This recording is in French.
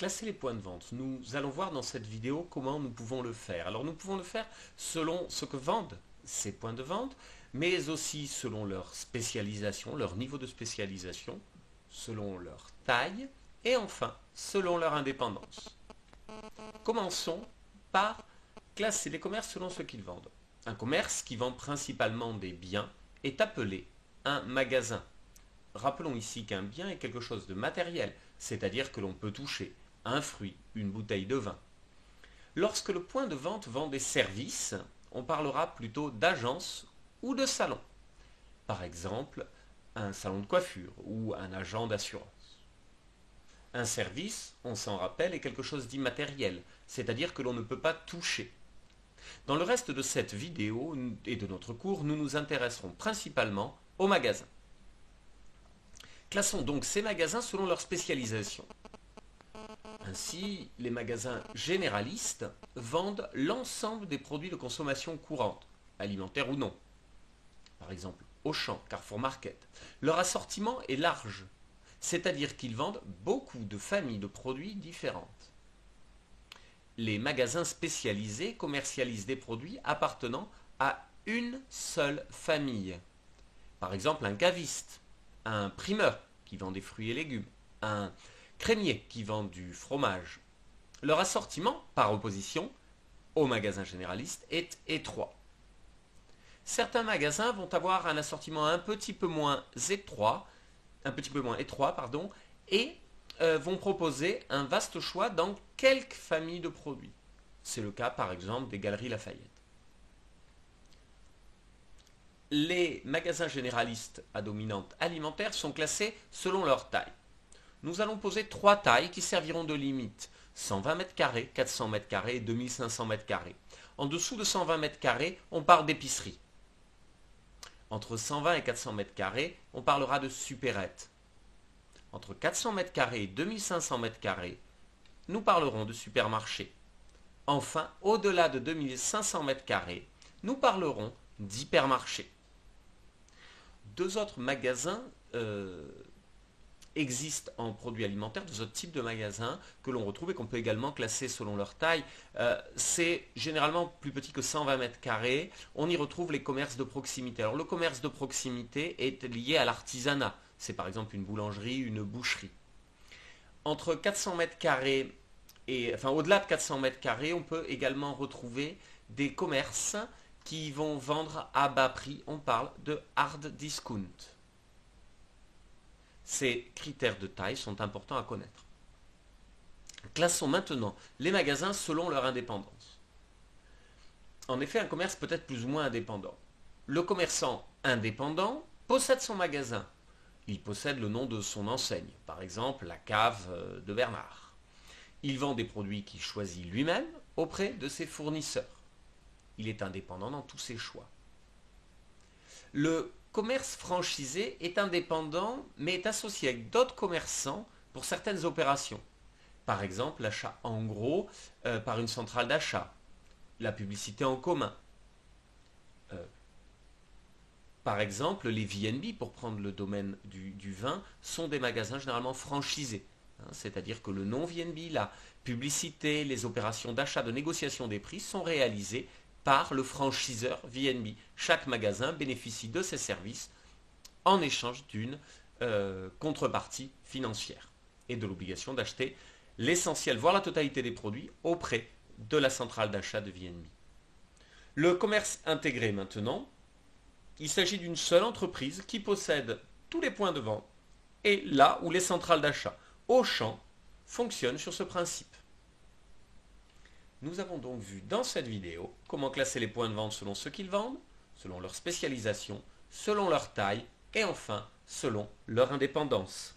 Classer les points de vente. Nous allons voir dans cette vidéo comment nous pouvons le faire. Alors nous pouvons le faire selon ce que vendent ces points de vente, mais aussi selon leur spécialisation, leur niveau de spécialisation, selon leur taille et enfin selon leur indépendance. Commençons par classer les commerces selon ce qu'ils vendent. Un commerce qui vend principalement des biens est appelé un magasin. Rappelons ici qu'un bien est quelque chose de matériel, c'est-à-dire que l'on peut toucher un fruit, une bouteille de vin. Lorsque le point de vente vend des services, on parlera plutôt d'agence ou de salon. Par exemple, un salon de coiffure ou un agent d'assurance. Un service, on s'en rappelle, est quelque chose d'immatériel, c'est-à-dire que l'on ne peut pas toucher. Dans le reste de cette vidéo et de notre cours, nous nous intéresserons principalement aux magasins. Classons donc ces magasins selon leur spécialisation. Ainsi, les magasins généralistes vendent l'ensemble des produits de consommation courante, alimentaires ou non. Par exemple, Auchan, Carrefour Market. Leur assortiment est large, c'est-à-dire qu'ils vendent beaucoup de familles de produits différentes. Les magasins spécialisés commercialisent des produits appartenant à une seule famille. Par exemple, un caviste, un primeur qui vend des fruits et légumes, un crémier qui vend du fromage. Leur assortiment, par opposition aux magasins généralistes, est étroit. Certains magasins vont avoir un assortiment un petit peu moins étroit, et vont proposer un vaste choix dans quelques familles de produits. C'est le cas par exemple des Galeries Lafayette. Les magasins généralistes à dominante alimentaire sont classés selon leur taille. Nous allons poser trois tailles qui serviront de limite. 120 m², 400 m² et 2500 m². En dessous de 120 m², on parle d'épicerie. Entre 120 et 400 m², on parlera de supérette. Entre 400 m² et 2500 m², nous parlerons de supermarché. Enfin, au-delà de 2500 m², nous parlerons d'hypermarché. Deux autres magasins existent en produits alimentaires, deux autres types de magasins que l'on retrouve et qu'on peut également classer selon leur taille. C'est généralement plus petit que 120 m². On y retrouve les commerces de proximité. Alors le commerce de proximité est lié à l'artisanat. C'est par exemple une boulangerie, une boucherie. Entre 400 m² au-delà de 400 m², on peut également retrouver des commerces qui vont vendre à bas prix. On parle de hard discount. Ces critères de taille sont importants à connaître. Classons maintenant les magasins selon leur indépendance. En effet, un commerce peut être plus ou moins indépendant. Le commerçant indépendant possède son magasin. Il possède le nom de son enseigne, par exemple la cave de Bernard. Il vend des produits qu'il choisit lui-même auprès de ses fournisseurs. Il est indépendant dans tous ses choix. Le commerce franchisé est indépendant, mais est associé avec d'autres commerçants pour certaines opérations. Par exemple, l'achat en gros par une centrale d'achat, la publicité en commun. Par exemple, les VNB, pour prendre le domaine du vin, sont des magasins généralement franchisés. C'est-à-dire que le nom VNB, la publicité, les opérations d'achat, de négociation des prix sont réalisées par le franchiseur VNB. Chaque magasin bénéficie de ces services en échange d'une contrepartie financière et de l'obligation d'acheter l'essentiel, voire la totalité des produits auprès de la centrale d'achat de VNB. Le commerce intégré maintenant, il s'agit d'une seule entreprise qui possède tous les points de vente et là où les centrales d'achat, Auchan, fonctionnent sur ce principe. Nous avons donc vu dans cette vidéo comment classer les points de vente selon ce qu'ils vendent, selon leur spécialisation, selon leur taille et enfin selon leur indépendance.